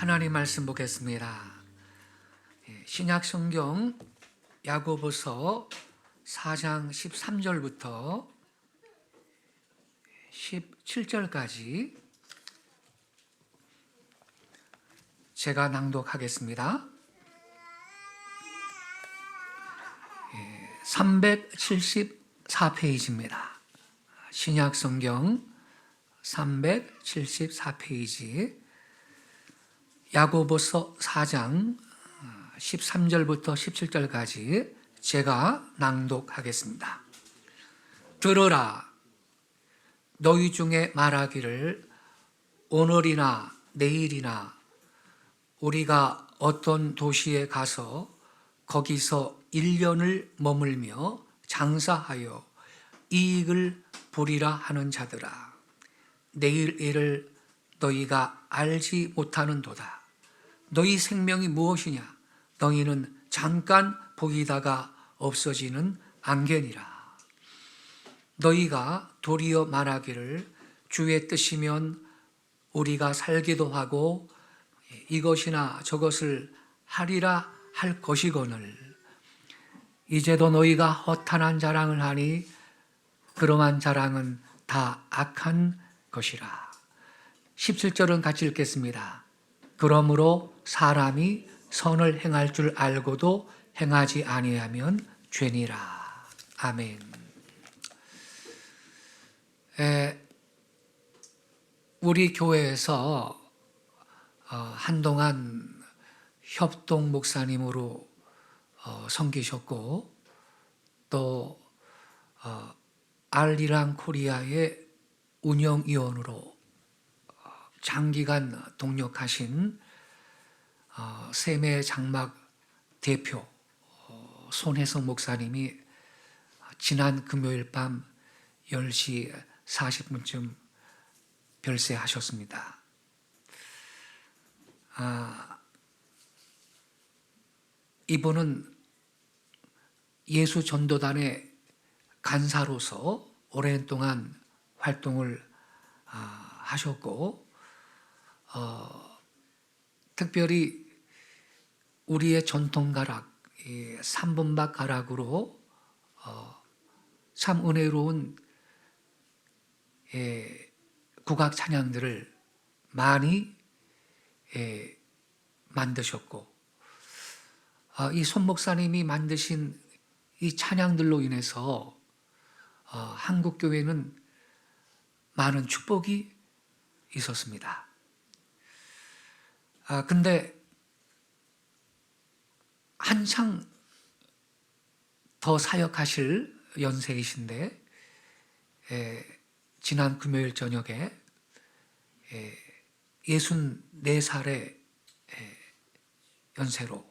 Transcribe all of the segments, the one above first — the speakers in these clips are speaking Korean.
하나님 말씀 보겠습니다. 신약 성경 야고보서 4장 13절부터 17절까지 제가 낭독하겠습니다. 374페이지입니다. 신약 성경 374페이지 야고보서 4장 13절부터 17절까지 제가 낭독하겠습니다. 들으라, 너희 중에 말하기를 오늘이나 내일이나 우리가 어떤 도시에 가서 거기서 1년을 머물며 장사하여 이익을 보리라 하는 자들아, 내일 일을 너희가 알지 못하는도다. 너희 생명이 무엇이냐? 너희는 잠깐 보이다가 없어지는 안개니라. 너희가 도리어 말하기를 주의 뜻이면 우리가 살기도 하고 이것이나 저것을 하리라 할 것이거늘 이제도 너희가 허탄한 자랑을 하니 그러한 자랑은 다 악한 것이라. 17절은 같이 읽겠습니다. 그러므로 사람이 선을 행할 줄 알고도 행하지 아니하면 죄니라. 아멘. 우리 교회에서 한동안 협동 목사님으로 섬기셨고 또 알리랑 코리아의 운영위원으로 장기간 동력하신 세매 장막 대표 손혜성 목사님이 지난 금요일 밤 10시 40분쯤 별세하셨습니다. 이분은 예수 전도단의 간사로서 오랜 동안 활동을 하셨고 특별히 우리의 전통 가락 3분박 가락으로 참 은혜로운 국악 찬양들을 많이 만드셨고 이 손 목사님이 만드신 이 찬양들로 인해서 한국 교회는 많은 축복이 있었습니다. 근데 한창 더 사역하실 연세이신데 지난 금요일 저녁에 64살의 연세로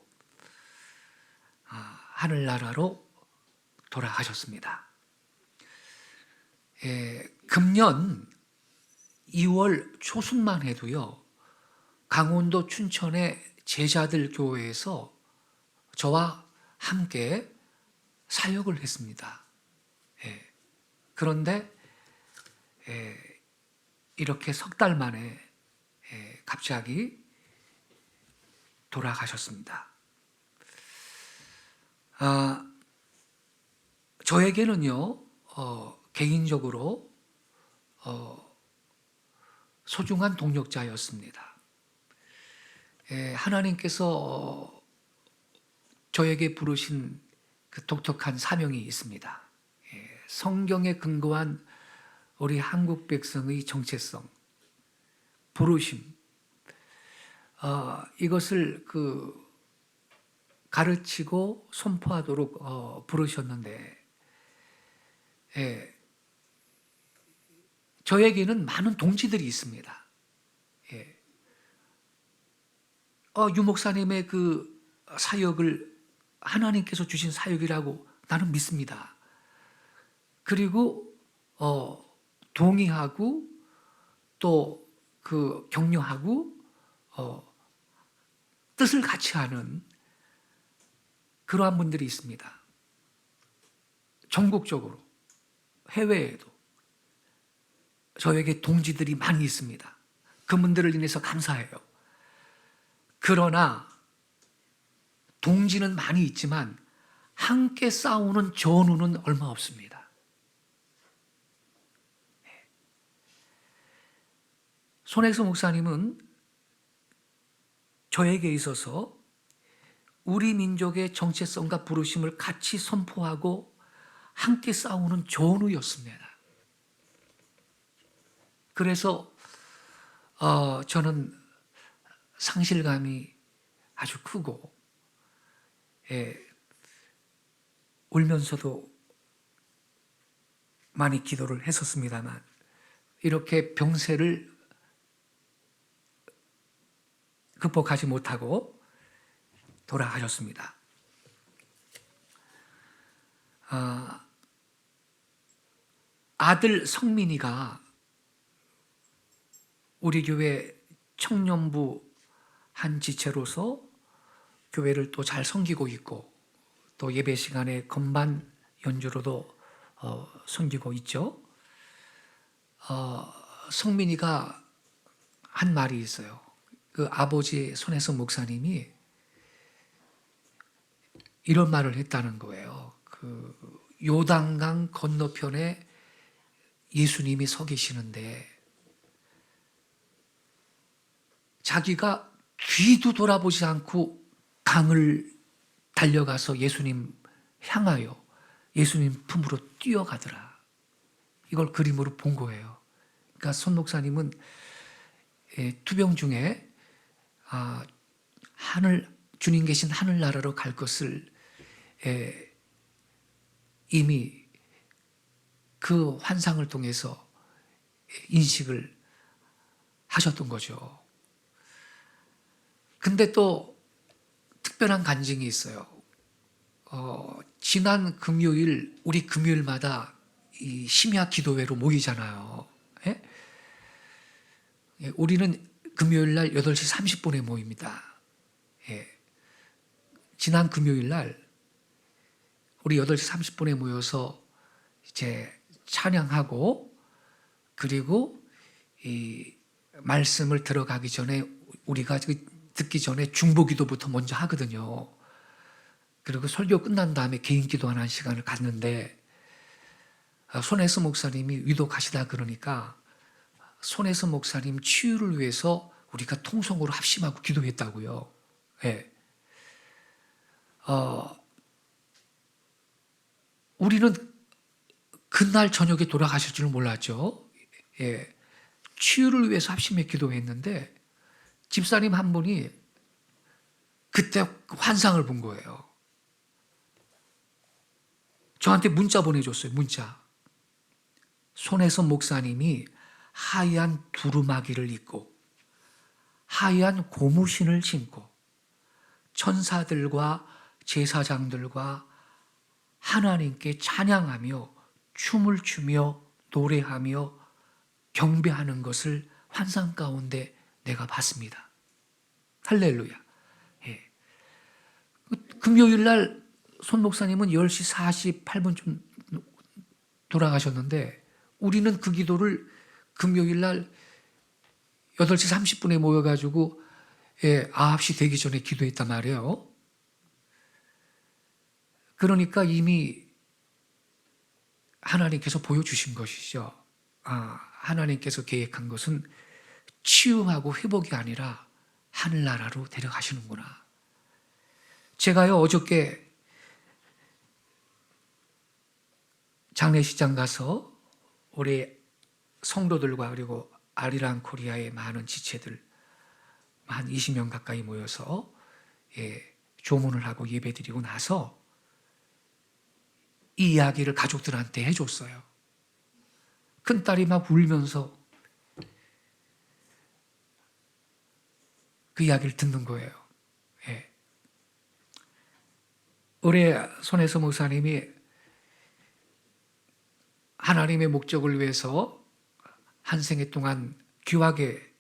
하늘나라로 돌아가셨습니다. 금년 2월 초순만 해도요, 강원도 춘천의 제자들 교회에서 저와 함께 사역을 했습니다. 그런데 이렇게 석 달 만에 갑자기 돌아가셨습니다. 저에게는요, 개인적으로 소중한 동력자였습니다. 하나님께서 저에게 부르신 그 독특한 사명이 있습니다. 성경에 근거한 우리 한국 백성의 정체성, 부르심, 이것을 가르치고 선포하도록 부르셨는데 저에게는 많은 동지들이 있습니다. 유 목사님의 그 사역을 하나님께서 주신 사역이라고 나는 믿습니다. 그리고 동의하고 또 격려하고 뜻을 같이 하는 그러한 분들이 있습니다. 전국적으로, 해외에도 저에게 동지들이 많이 있습니다. 그분들을 인해서 감사해요. 그러나 동지는 많이 있지만 함께 싸우는 전우는 얼마 없습니다. 손혜수 목사님은 저에게 있어서 우리 민족의 정체성과 부르심을 같이 선포하고 함께 싸우는 전우였습니다. 그래서 저는 상실감이 아주 크고, 울면서도 많이 기도를 했었습니다만 이렇게 병세를 극복하지 못하고 돌아가셨습니다. 아들 성민이가 우리 교회 청년부 한 지체로서 교회를 또 잘 섬기고 있고, 또 예배 시간에 건반 연주로도 섬기고 있죠. 성민이가 한 말이 있어요. 그 아버지 손혜수 목사님이 이런 말을 했다는 거예요. 그 요단강 건너편에 예수님이 서 계시는데 자기가 뒤도 돌아보지 않고 강을 달려가서 예수님 향하여 예수님 품으로 뛰어가더라. 이걸 그림으로 본 거예요. 그러니까 손 목사님은 투병 중에 주님 계신 하늘나라로 갈 것을 이미 그 환상을 통해서 인식을 하셨던 거죠. 근데 또 특별한 간증이 있어요. 지난 금요일, 우리 금요일마다 이 심야 기도회로 모이잖아요. 예? 우리는 금요일 날 8시 30분에 모입니다. 예. 지난 금요일 날 우리 8시 30분에 모여서 이제 찬양하고, 그리고 이 말씀을 들어가기 전에 우리가 듣기 전에 중보기도부터 먼저 하거든요. 그리고 설교 끝난 다음에 개인 기도하는 시간을 갖는데, 손혜수 목사님이 위독하시다 그러니까 손혜수 목사님 치유를 위해서 우리가 통성으로 합심하고 기도했다고요. 예. 우리는 그날 저녁에 돌아가실 줄은 몰랐죠. 예. 치유를 위해서 합심해 기도했는데 집사님 한 분이 그때 환상을 본 거예요. 저한테 문자 보내줬어요. 문자. 손혜수 목사님이 하얀 두루마기를 입고 하얀 고무신을 신고 천사들과 제사장들과 하나님께 찬양하며 춤을 추며 노래하며 경배하는 것을 환상 가운데 내가 봤습니다. 할렐루야. 예. 금요일 날 손 목사님은 10시 48분쯤 돌아가셨는데 우리는 그 기도를 금요일 날 8시 30분에 모여가지고 9시 되기 전에 기도했단 말이에요. 그러니까 이미 하나님께서 보여주신 것이죠. 하나님께서 계획한 것은 치유하고 회복이 아니라 하늘나라로 데려가시는구나. 제가요 어저께 장례식장 가서 우리 성도들과 그리고 아리랑 코리아의 많은 지체들 한 20명 가까이 모여서 조문을 하고 예배드리고 나서 이 이야기를 가족들한테 해줬어요. 큰딸이 막 울면서 그 이야기를 듣는 거예요. 예. 올해 손혜수 목사님이 하나님의 목적을 위해서 한 생애 동안 귀하게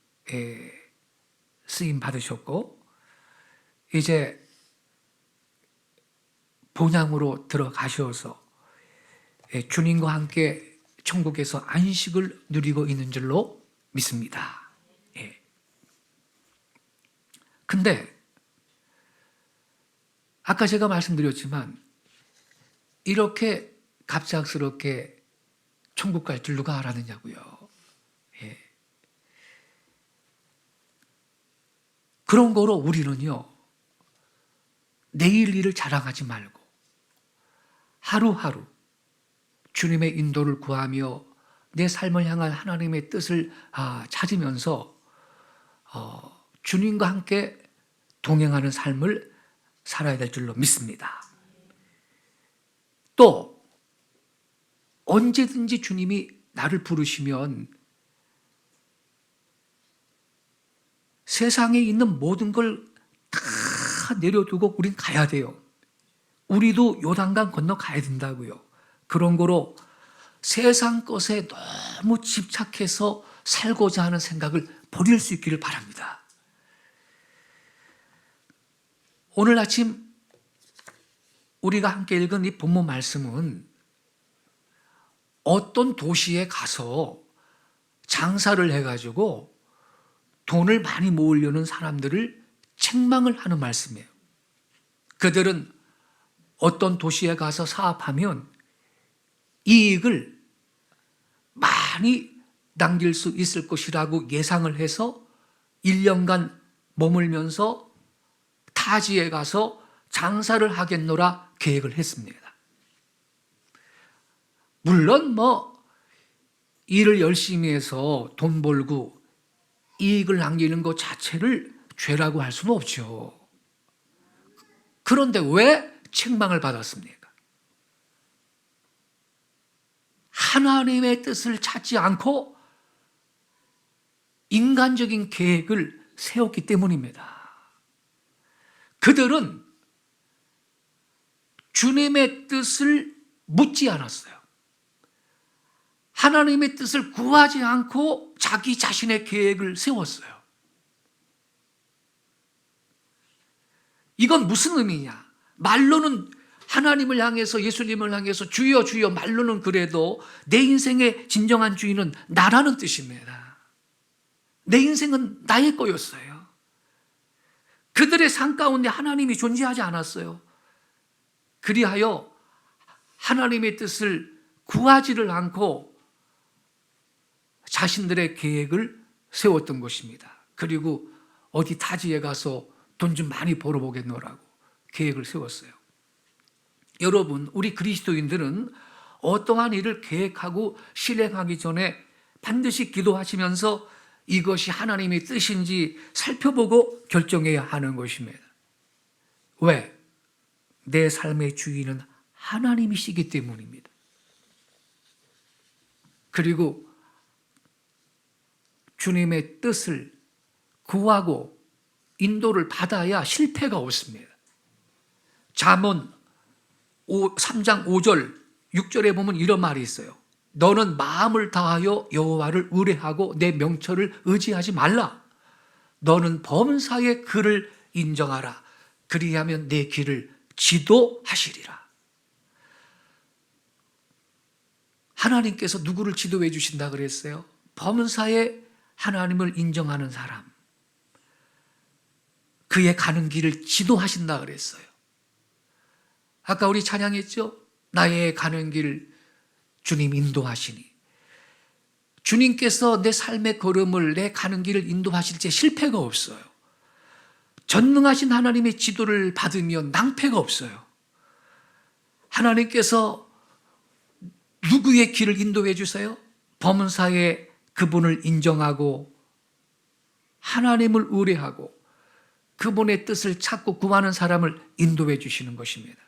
쓰임 받으셨고 이제 본향으로 들어가셔서 주님과 함께 천국에서 안식을 누리고 있는 줄로 믿습니다. 예. 근데 아까 제가 말씀드렸지만 이렇게 갑작스럽게 천국 갈 줄 누가 알았느냐고요. 예. 그런 거로 우리는요, 내일 일을 자랑하지 말고 하루하루 주님의 인도를 구하며 내 삶을 향한 하나님의 뜻을 찾으면서 주님과 함께 동행하는 삶을 살아야 될 줄로 믿습니다. 또 언제든지 주님이 나를 부르시면 세상에 있는 모든 걸 다 내려두고 우린 가야 돼요. 우리도 요단강 건너 가야 된다고요. 그런 거로 세상 것에 너무 집착해서 살고자 하는 생각을 버릴 수 있기를 바랍니다. 오늘 아침 우리가 함께 읽은 이 본문 말씀은 어떤 도시에 가서 장사를 해가지고 돈을 많이 모으려는 사람들을 책망을 하는 말씀이에요. 그들은 어떤 도시에 가서 사업하면 이익을 많이 남길 수 있을 것이라고 예상을 해서 1년간 머물면서 타지에 가서 장사를 하겠노라 계획을 했습니다. 물론 일을 열심히 해서 돈 벌고 이익을 남기는 것 자체를 죄라고 할 수는 없죠. 그런데 왜 책망을 받았습니까? 하나님의 뜻을 찾지 않고 인간적인 계획을 세웠기 때문입니다. 그들은 주님의 뜻을 묻지 않았어요. 하나님의 뜻을 구하지 않고 자기 자신의 계획을 세웠어요. 이건 무슨 의미냐? 말로는 하나님을 향해서, 예수님을 향해서 주여 주여 말로는 그래도 내 인생의 진정한 주인은 나라는 뜻입니다. 내 인생은 나의 거였어요. 그들의 삶 가운데 하나님이 존재하지 않았어요. 그리하여 하나님의 뜻을 구하지를 않고 자신들의 계획을 세웠던 것입니다. 그리고 어디 타지에 가서 돈 좀 많이 벌어보겠노라고 계획을 세웠어요. 여러분, 우리 그리스도인들은 어떠한 일을 계획하고 실행하기 전에 반드시 기도하시면서 이것이 하나님의 뜻인지 살펴보고 결정해야 하는 것입니다. 왜? 내 삶의 주인은 하나님이시기 때문입니다. 그리고 주님의 뜻을 구하고 인도를 받아야 실패가 없습니다. 잠언 3장 5절 6절에 보면 이런 말이 있어요. 너는 마음을 다하여 여호와를 의뢰하고 내 명철을 의지하지 말라. 너는 범사의 그를 인정하라. 그리하면 내 길을 지도하시리라. 하나님께서 누구를 지도해 주신다 그랬어요? 범사에 하나님을 인정하는 사람, 그의 가는 길을 지도하신다 그랬어요. 아까 우리 찬양했죠? 나의 가는 길 주님 인도하시니. 주님께서 내 삶의 걸음을, 내 가는 길을 인도하실 때 실패가 없어요. 전능하신 하나님의 지도를 받으면 낭패가 없어요. 하나님께서 누구의 길을 인도해 주세요? 범사에 그분을 인정하고 하나님을 의뢰하고 그분의 뜻을 찾고 구하는 사람을 인도해 주시는 것입니다.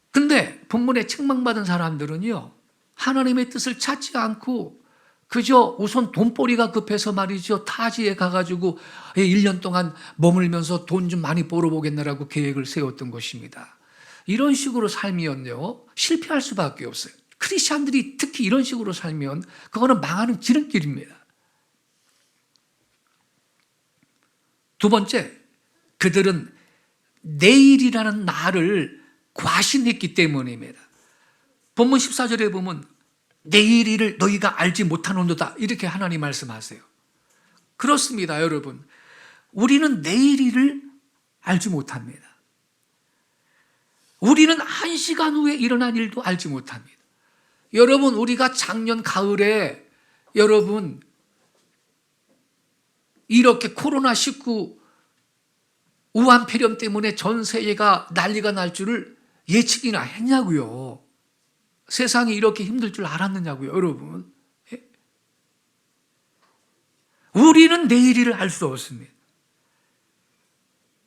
근데 본문에 책망받은 사람들은요, 하나님의 뜻을 찾지 않고 그저 우선 돈벌이가 급해서 말이죠, 타지에 가가지고 1년 동안 머물면서 돈 좀 많이 벌어보겠느라고 계획을 세웠던 것입니다. 이런 식으로 살면요 실패할 수밖에 없어요. 크리스찬들이 특히 이런 식으로 살면 그거는 망하는 지름길입니다. 두 번째, 그들은 내일이라는 날을 과신했기 때문입니다. 본문 14절에 보면 내일 일을 너희가 알지 못하는도다 이렇게 하나님 말씀하세요. 그렇습니다, 여러분. 우리는 내일을 알지 못합니다. 우리는 1시간 후에 일어날 일도 알지 못합니다. 여러분, 우리가 작년 가을에 여러분 이렇게 코로나19 우한 폐렴 때문에 전 세계가 난리가 날 줄을 예측이나 했냐고요. 세상이 이렇게 힘들 줄 알았느냐고요, 여러분. 우리는 내일을 알 수 없습니다.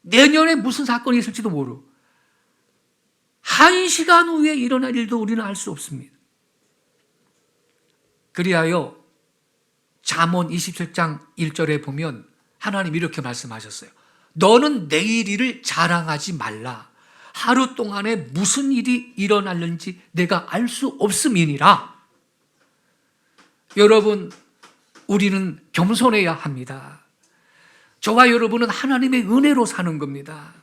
내년에 무슨 사건이 있을지도 모르고 1시간 후에 일어날 일도 우리는 알 수 없습니다. 그리하여 잠언 27장 1절에 보면 하나님 이렇게 말씀하셨어요. 너는 내일 일을 자랑하지 말라. 하루 동안에 무슨 일이 일어날는지 내가 알 수 없음이니라. 여러분, 우리는 겸손해야 합니다. 저와 여러분은 하나님의 은혜로 사는 겁니다.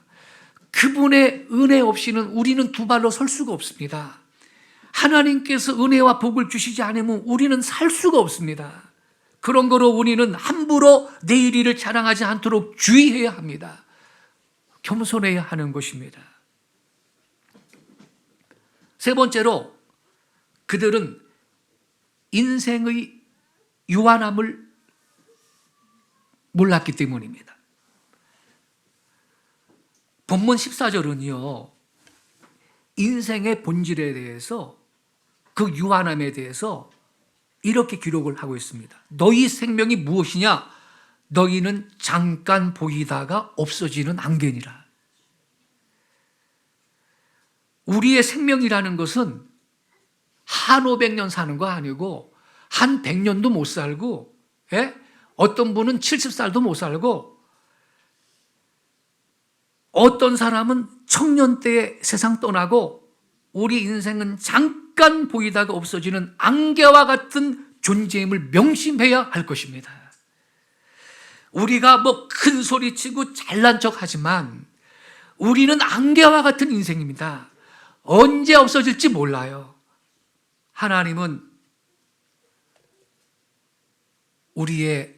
그분의 은혜 없이는 우리는 두 발로 설 수가 없습니다. 하나님께서 은혜와 복을 주시지 않으면 우리는 살 수가 없습니다. 그런 거로 우리는 함부로 내일 일을 자랑하지 않도록 주의해야 합니다. 겸손해야 하는 것입니다. 세 번째로, 그들은 인생의 유한함을 몰랐기 때문입니다. 본문 14절은요, 인생의 본질에 대해서, 그 유한함에 대해서 이렇게 기록을 하고 있습니다. 너희 생명이 무엇이냐? 너희는 잠깐 보이다가 없어지는 안개니라. 우리의 생명이라는 것은 한 500년 사는 거 아니고 한 100년도 못 살고, 어떤 분은 70살도 못 살고, 어떤 사람은 청년 때에 세상 떠나고, 우리 인생은 잠깐 보이다가 없어지는 안개와 같은 존재임을 명심해야 할 것입니다. 우리가 뭐 큰 소리 치고 잘난 척 하지만 우리는 안개와 같은 인생입니다. 언제 없어질지 몰라요. 하나님은 우리의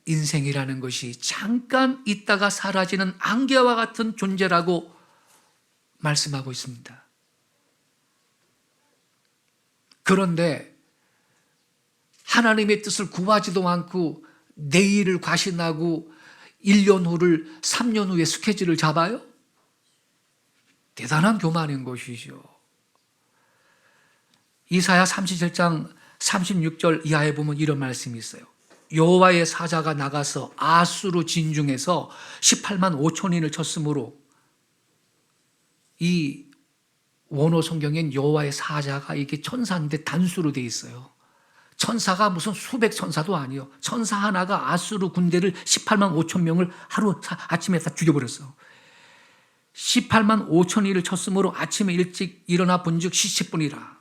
인생이라는 것이 잠깐 있다가 사라지는 안개와 같은 존재라고 말씀하고 있습니다. 그런데 하나님의 뜻을 구하지도 않고 내일을 과신하고 1년 후를 3년 후에 스케줄을 잡아요? 대단한 교만인 것이죠. 이사야 37장 36절 이하에 보면 이런 말씀이 있어요. 여호와의 사자가 나가서 아수르 진중에서 18만 5천인을 쳤으므로, 이 원어 성경엔 여호와의 사자가 이게 천사인데 단수로 돼 있어요. 천사가 무슨 수백 천사도 아니요. 천사 하나가 아수르 군대를 18만 5천 명을 하루 아침에 다 죽여버렸어. 18만 5천인을 쳤으므로 아침에 일찍 일어나 본즉 시치뿐이라.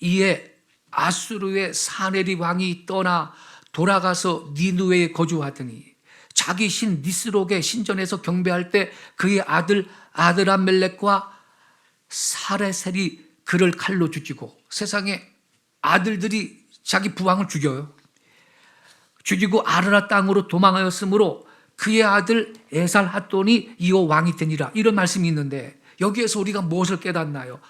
이에 아수르의 사네리 왕이 떠나 돌아가서 니느웨에 거주하더니 자기 신 니스록의 신전에서 경배할 때 그의 아들 아드람멜렉과 사레셀이 그를 칼로 죽이고, 세상에 아들들이 자기 부왕을 죽여요. 죽이고 아르라 땅으로 도망하였으므로 그의 아들 에살핫돈이 이어 왕이 되니라. 이런 말씀이 있는데, 여기에서 우리가 무엇을 깨닫나요?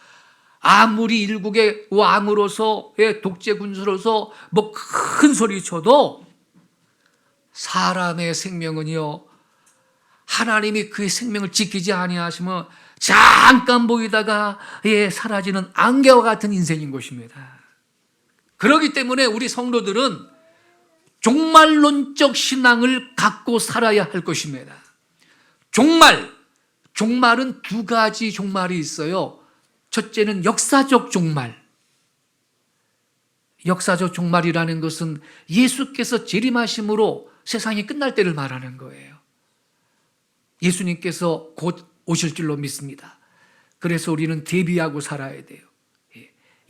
아무리 일국의 왕으로서, 독재 군수로서 뭐 큰 소리 쳐도 사람의 생명은요, 하나님이 그의 생명을 지키지 아니하시면 잠깐 보이다가 사라지는 안개와 같은 인생인 것입니다. 그렇기 때문에 우리 성도들은 종말론적 신앙을 갖고 살아야 할 것입니다. 종말은 두 가지 종말이 있어요. 첫째는 역사적 종말. 역사적 종말이라는 것은 예수께서 재림하심으로 세상이 끝날 때를 말하는 거예요. 예수님께서 곧 오실 줄로 믿습니다. 그래서 우리는 대비하고 살아야 돼요.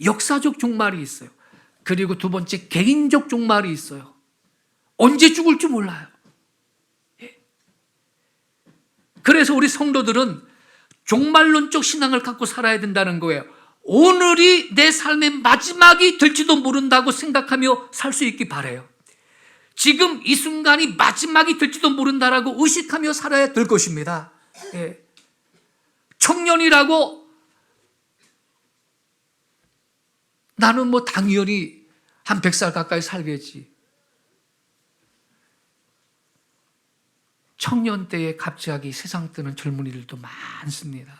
역사적 종말이 있어요. 그리고 두 번째, 개인적 종말이 있어요. 언제 죽을지 몰라요. 그래서 우리 성도들은 종말론적 신앙을 갖고 살아야 된다는 거예요. 오늘이 내 삶의 마지막이 될지도 모른다고 생각하며 살 수 있기 바라요. 지금 이 순간이 마지막이 될지도 모른다라고 의식하며 살아야 될 것입니다. 예. 청년이라고 나는 뭐 당연히 한 100살 가까이 살겠지. 청년 때에 갑자기 세상 뜨는 젊은이들도 많습니다.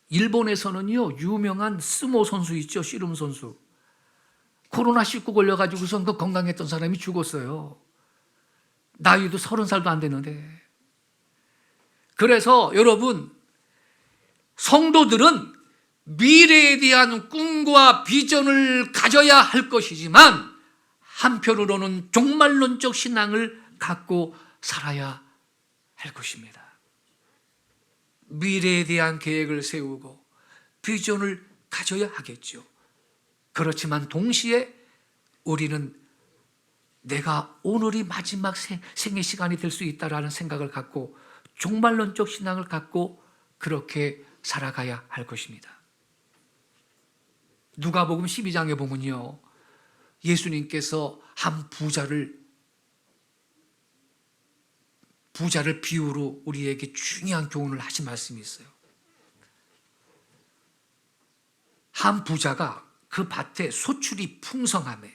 일본에서는요, 유명한 스모 선수 있죠, 씨름 선수. 코로나19 걸려가지고선 그 건강했던 사람이 죽었어요. 나이도 30살도 안 됐는데. 그래서 여러분, 성도들은 미래에 대한 꿈과 비전을 가져야 할 것이지만 한편으로는 종말론적 신앙을 갖고 살아야 할 것입니다. 미래에 대한 계획을 세우고 비전을 가져야 하겠죠. 그렇지만 동시에 우리는 내가 오늘이 마지막 생애 시간이 될 수 있다라는 생각을 갖고 종말론적 신앙을 갖고 그렇게 살아가야 할 것입니다. 누가복음 12장에 보면요, 예수님께서 한 부자를 비유로 우리에게 중요한 교훈을 하신 말씀이 있어요. 한 부자가 그 밭에 소출이 풍성하매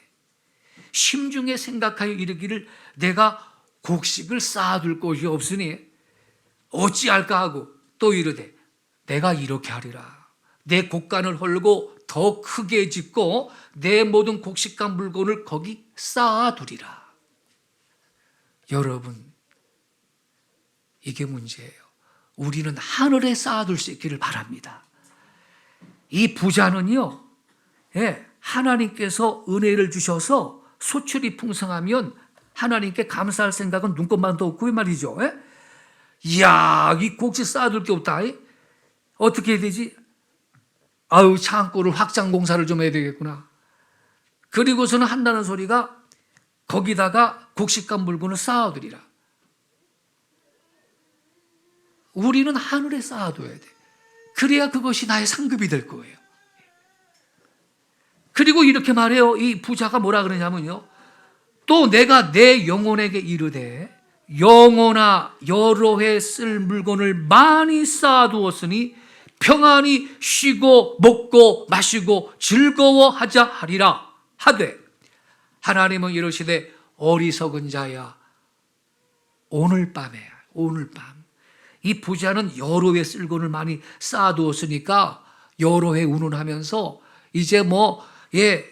심중에 생각하여 이르기를 내가 곡식을 쌓아둘 곳이 없으니 어찌할까 하고 또 이르되 내가 이렇게 하리라. 내 곡간을 헐고 더 크게 짓고 내 모든 곡식과 물건을 거기 쌓아두리라. 여러분, 이게 문제예요. 우리는 하늘에 쌓아둘 수 있기를 바랍니다. 이 부자는요, 하나님께서 은혜를 주셔서 소출이 풍성하면 하나님께 감사할 생각은 눈꼽만도 없고 말이죠. 이야, 이 곡식 쌓아둘 게 없다. 어떻게 해야 되지? 아유, 창고를 확장 공사를 좀 해야 되겠구나. 그리고서는 한다는 소리가 거기다가 곡식과 물건을 쌓아두리라. 우리는 하늘에 쌓아둬야 돼. 그래야 그것이 나의 상급이 될 거예요. 그리고 이렇게 말해요. 이 부자가 뭐라 그러냐면요, 또 내가 내 영혼에게 이르되 영혼아 여러 해 쓸 물건을 많이 쌓아두었으니 평안히 쉬고 먹고 마시고 즐거워하자 하리라 하되 하나님은 이러시되 어리석은 자야 오늘 밤 이 부자는 여러 해 쓸 것을 많이 쌓아두었으니까 여러 해 운운하면서 이제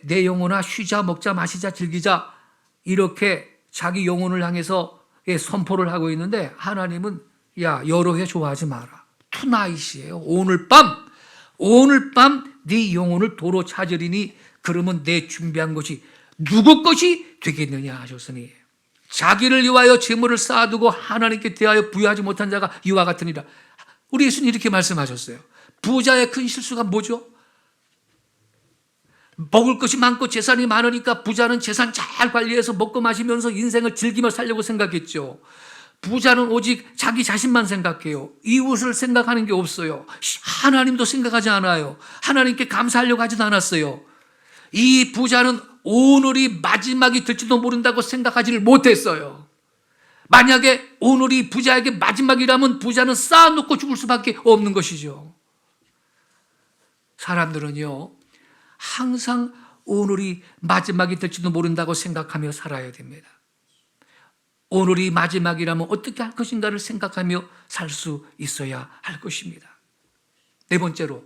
내 영혼아 쉬자 먹자 마시자 즐기자 이렇게 자기 영혼을 향해서 선포를 하고 있는데 하나님은 여러 해 좋아하지 마라. 투나잇이에요. 오늘 밤 네 영혼을 도로 찾으리니 그러면 내 준비한 것이 누구 것이 되겠느냐 하셨으니 자기를 위하여 재물을 쌓아두고 하나님께 대하여 부여하지 못한 자가 이와 같으니라. 우리 예수님 이렇게 말씀하셨어요. 부자의 큰 실수가 뭐죠? 먹을 것이 많고 재산이 많으니까 부자는 재산 잘 관리해서 먹고 마시면서 인생을 즐기며 살려고 생각했죠. 부자는 오직 자기 자신만 생각해요. 이웃을 생각하는 게 없어요. 하나님도 생각하지 않아요. 하나님께 감사하려고 하지도 않았어요. 이 부자는 오늘이 마지막이 될지도 모른다고 생각하지를 못했어요. 만약에 오늘이 부자에게 마지막이라면 부자는 쌓아놓고 죽을 수밖에 없는 것이죠. 사람들은요, 항상 오늘이 마지막이 될지도 모른다고 생각하며 살아야 됩니다. 오늘이 마지막이라면 어떻게 할 것인가를 생각하며 살 수 있어야 할 것입니다. 네 번째로,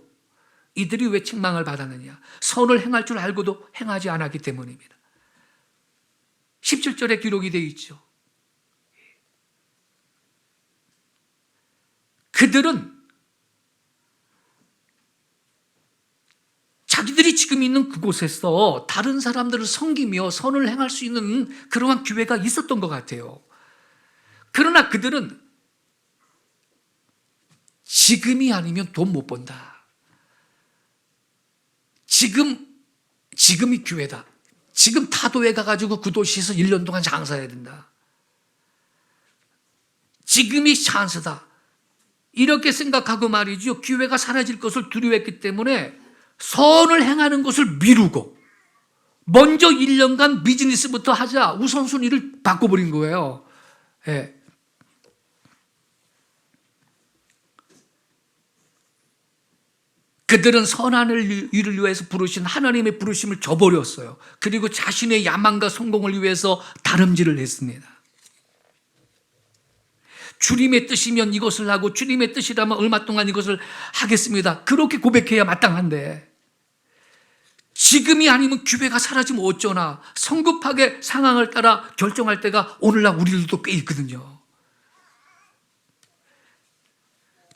이들이 왜 책망을 받았느냐? 선을 행할 줄 알고도 행하지 않았기 때문입니다. 17절에 기록이 되어 있죠. 그들은 자기들이 지금 있는 그곳에서 다른 사람들을 섬기며 선을 행할 수 있는 그러한 기회가 있었던 것 같아요. 그러나 그들은 지금이 아니면 돈 못 번다. 지금이 기회다. 지금 타도에 가가지고 그 도시에서 1년 동안 장사해야 된다. 지금이 찬스다. 이렇게 생각하고 말이죠. 기회가 사라질 것을 두려워했기 때문에 선을 행하는 것을 미루고 먼저 1년간 비즈니스부터 하자. 우선순위를 바꿔버린 거예요. 예. 그들은 선한 일을 위해서 부르신 하나님의 부르심을 저버렸어요. 그리고 자신의 야망과 성공을 위해서 다름질을 했습니다. 주님의 뜻이면 이것을 하고 주님의 뜻이라면 얼마 동안 이것을 하겠습니다. 그렇게 고백해야 마땅한데 지금이 아니면 기회가 사라지면 어쩌나 성급하게 상황을 따라 결정할 때가 오늘날 우리들도 꽤 있거든요.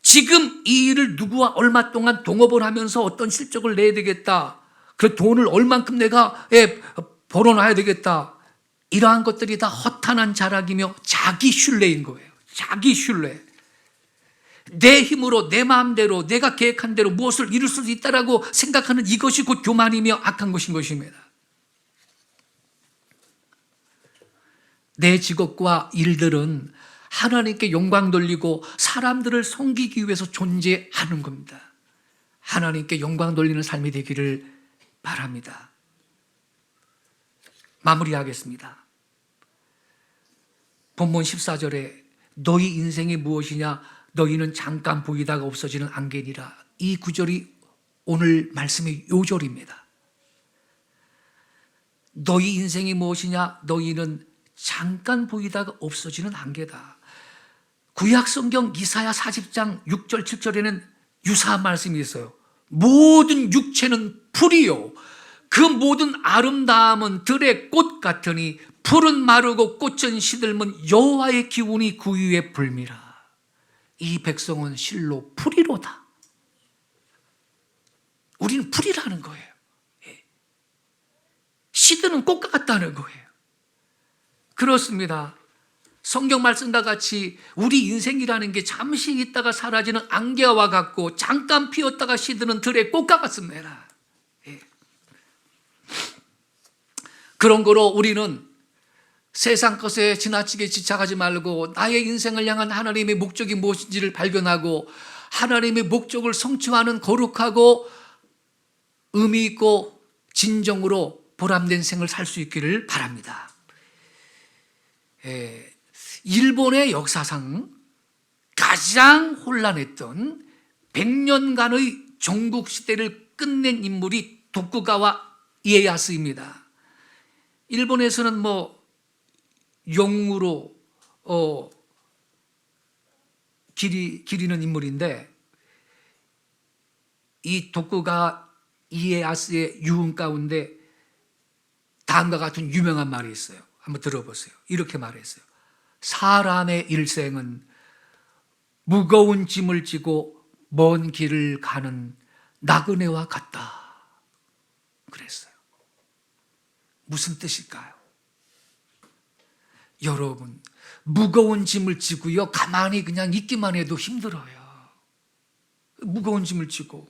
지금 이 일을 누구와 얼마 동안 동업을 하면서 어떤 실적을 내야 되겠다. 그 돈을 얼만큼 내가 벌어놔야 되겠다. 이러한 것들이 다 허탄한 자락이며 자기 신뢰인 거예요. 자기 신뢰. 내 힘으로 내 마음대로 내가 계획한 대로 무엇을 이룰 수 있다라고 생각하는 이것이 곧 교만이며 악한 것인 것입니다. 내 직업과 일들은 하나님께 영광 돌리고 사람들을 섬기기 위해서 존재하는 겁니다. 하나님께 영광 돌리는 삶이 되기를 바랍니다. 마무리하겠습니다. 본문 14절에 너희 인생이 무엇이냐 너희는 잠깐 보이다가 없어지는 안개니라. 이 구절이 오늘 말씀의 요절입니다. 너희 인생이 무엇이냐 너희는 잠깐 보이다가 없어지는 안개다. 구약 성경 이사야 40장 6절 7절에는 유사한 말씀이 있어요. 모든 육체는 풀이요 그 모든 아름다움은 들의 꽃 같으니 풀은 마르고 꽃은 시들면 여호와의 기운이 그 위에 불미라. 이 백성은 실로 풀이로다. 우리는 풀이라는 거예요. 시드는 꽃과 같다는 거예요. 그렇습니다. 성경 말씀과 같이 우리 인생이라는 게 잠시 있다가 사라지는 안개와 같고 잠깐 피었다가 시드는 들의 꽃과 같습니다. 그런 거로 우리는 세상 것에 지나치게 집착하지 말고 나의 인생을 향한 하나님의 목적이 무엇인지를 발견하고 하나님의 목적을 성취하는 거룩하고 의미 있고 진정으로 보람된 생을 살 수 있기를 바랍니다. 일본의 역사상 가장 혼란했던 100년간의 전국 시대를 끝낸 인물이 도쿠가와 이에야스입니다. 일본에서는 영웅으로 기리는 인물인데 이 도쿠가 이에야스의 유흥 가운데 다음과 같은 유명한 말이 있어요. 한번 들어보세요. 이렇게 말했어요. 사람의 일생은 무거운 짐을 지고 먼 길을 가는 나그네와 같다. 그랬어요. 무슨 뜻일까요? 여러분, 무거운 짐을 지고요. 가만히 그냥 있기만 해도 힘들어요. 무거운 짐을 지고.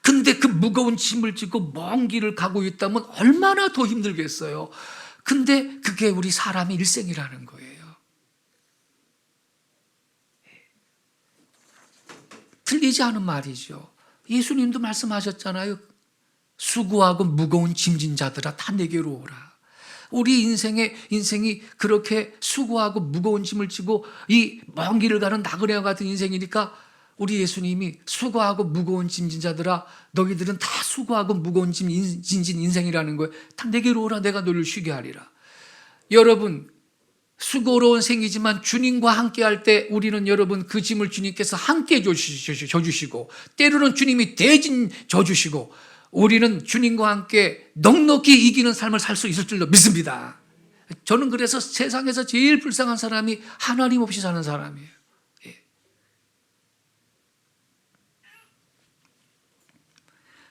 근데 그 무거운 짐을 지고 먼 길을 가고 있다면 얼마나 더 힘들겠어요. 근데 그게 우리 사람의 일생이라는 거예요. 틀리지 않은 말이죠. 예수님도 말씀하셨잖아요. 수고하고 무거운 짐진 자들아 다 내게로 오라. 우리 인생이 그렇게 수고하고 무거운 짐을 지고 이 먼 길을 가는 나그네와 같은 인생이니까 우리 예수님이 수고하고 무거운 짐진 자들아 너희들은 다 수고하고 무거운 짐 진진 인생이라는 거예요. 다 내게로 오라 내가 너를 쉬게 하리라. 여러분 수고로운 생이지만 주님과 함께 할 때 우리는 여러분 그 짐을 주님께서 함께 져주시고 때로는 주님이 대신 져주시고 우리는 주님과 함께 넉넉히 이기는 삶을 살 수 있을 줄로 믿습니다. 저는 그래서 세상에서 제일 불쌍한 사람이 하나님 없이 사는 사람이에요.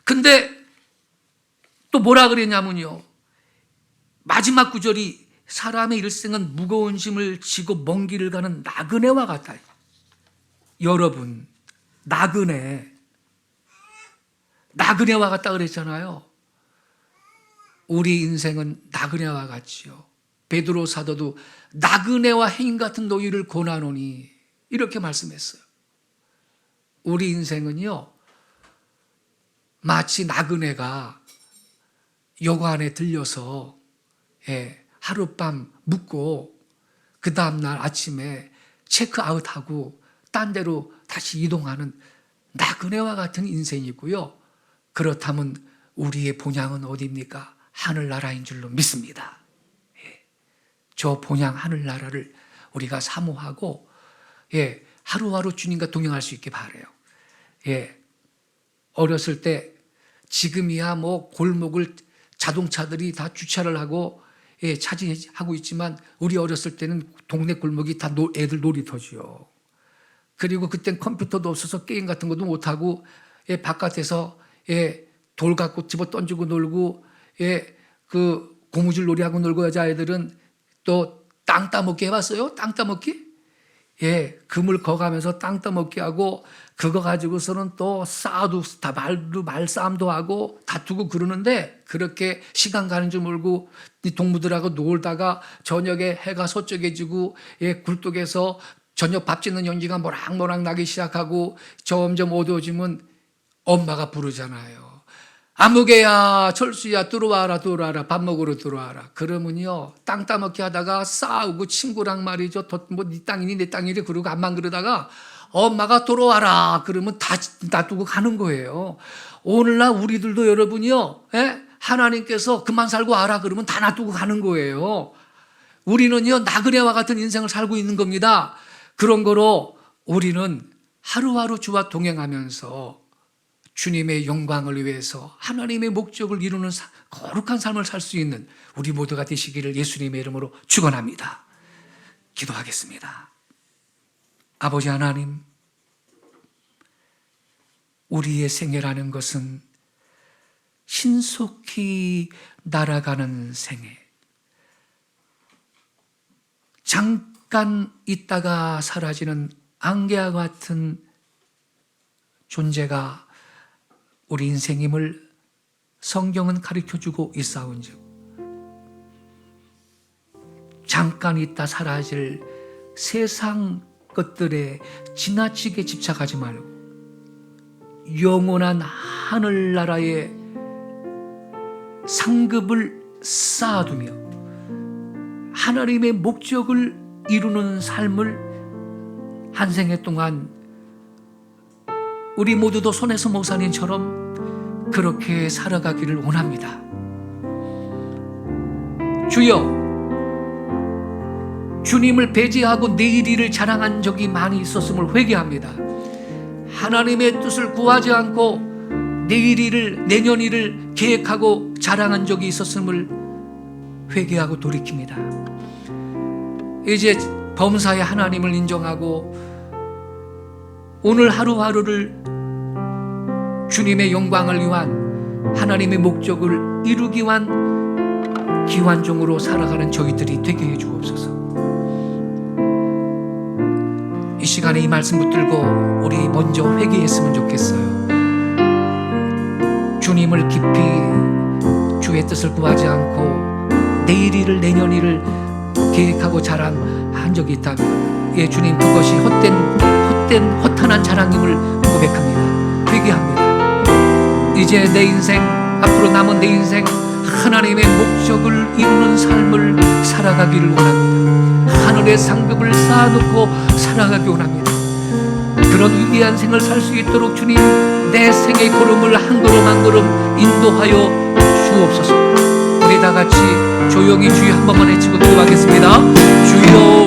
근데 또 뭐라 그랬냐면요. 마지막 구절이 사람의 일생은 무거운 짐을 지고 먼 길을 가는 나그네와 같다. 여러분, 나그네와 같다 그랬잖아요. 우리 인생은 나그네와 같지요. 베드로 사도도 나그네와 해인 같은 너희를 권하노니 이렇게 말씀했어요. 우리 인생은요. 마치 나그네가 여관에 들려서 하룻밤 묵고 그 다음날 아침에 체크아웃하고 딴 데로 다시 이동하는 나그네와 같은 인생이고요. 그렇다면 우리의 본향은 어디입니까? 하늘나라인 줄로 믿습니다. 저 본향 하늘나라를 우리가 사모하고 하루하루 주님과 동행할 수 있게 바라요. 어렸을 때 지금이야 뭐 골목을 자동차들이 다 주차를 하고 차지하고 있지만 우리 어렸을 때는 동네 골목이 다 애들 놀이터지요. 그리고 그땐 컴퓨터도 없어서 게임 같은 것도 못하고 바깥에서 돌 갖고 집어 던지고 놀고 그 고무줄 놀이하고 놀고 여자애들은 또 땅 따먹기 해봤어요? 땅 따먹기? 그물 거가면서 땅 따먹기 하고 그거 가지고서는 또 싸워도 다 말싸움도 하고 다투고 그러는데 그렇게 시간 가는 줄 모르고 이 동무들하고 놀다가 저녁에 해가 서쪽해지고 굴뚝에서 저녁 밥 짓는 연기가 모락모락 나기 시작하고 점점 어두워지면 엄마가 부르잖아요. 아무개야, 철수야, 들어와라, 밥 먹으러 들어와라. 그러면요, 땅 따먹기 하다가 싸우고 친구랑 말이죠. 뭐 네 땅이니 내 땅이니 그러고 안만 그러다가 엄마가 들어와라. 그러면 다 놔두고 가는 거예요. 오늘날 우리들도 여러분이요, 하나님께서 그만 살고 와라. 그러면 다 놔두고 가는 거예요. 우리는요, 나그네와 같은 인생을 살고 있는 겁니다. 그런 거로 우리는 하루하루 주와 동행하면서 주님의 영광을 위해서 하나님의 목적을 이루는 거룩한 삶을 살 수 있는 우리 모두가 되시기를 예수님의 이름으로 축원합니다. 기도하겠습니다. 아버지 하나님, 우리의 생애라는 것은 신속히 날아가는 생애, 잠깐 있다가 사라지는 안개와 같은 존재가 우리 인생임을 성경은 가르쳐주고 있사온즉 잠깐 있다 사라질 세상 것들에 지나치게 집착하지 말고 영원한 하늘나라의 상급을 쌓아두며 하나님의 목적을 이루는 삶을 한 생애 동안 우리 모두도 손에서 목사님처럼 그렇게 살아가기를 원합니다. 주여, 주님을 배제하고 내일 일을 자랑한 적이 많이 있었음을 회개합니다. 하나님의 뜻을 구하지 않고 내일 일을, 내년 일을 계획하고 자랑한 적이 있었음을 회개하고 돌이킵니다. 이제 범사에 하나님을 인정하고 오늘 하루하루를 주님의 영광을 위한 하나님의 목적을 이루기 위한 기완종으로 살아가는 저희들이 되게 해주옵소서. 이 시간에 이 말씀 붙들고 우리 먼저 회개했으면 좋겠어요. 주님을 깊이 주의 뜻을 구하지 않고 내일 일을, 내년 일을 계획하고 자랑한 적이 있다면 주님, 그것이 허탄한 자랑임을 고백합니다. 회개합니다. 이제 내 인생, 앞으로 남은 내 인생 하나님의 목적을 이루는 삶을 살아가기를 원합니다. 하늘의 상급을 쌓아놓고 살아가기 원합니다. 그런 위대한 생을 살 수 있도록 주님, 내 생의 걸음을 한 걸음 한 걸음 인도하여 주옵소서. 우리 다 같이 조용히 주여 한 번만 외치고 기도하겠습니다. 주여.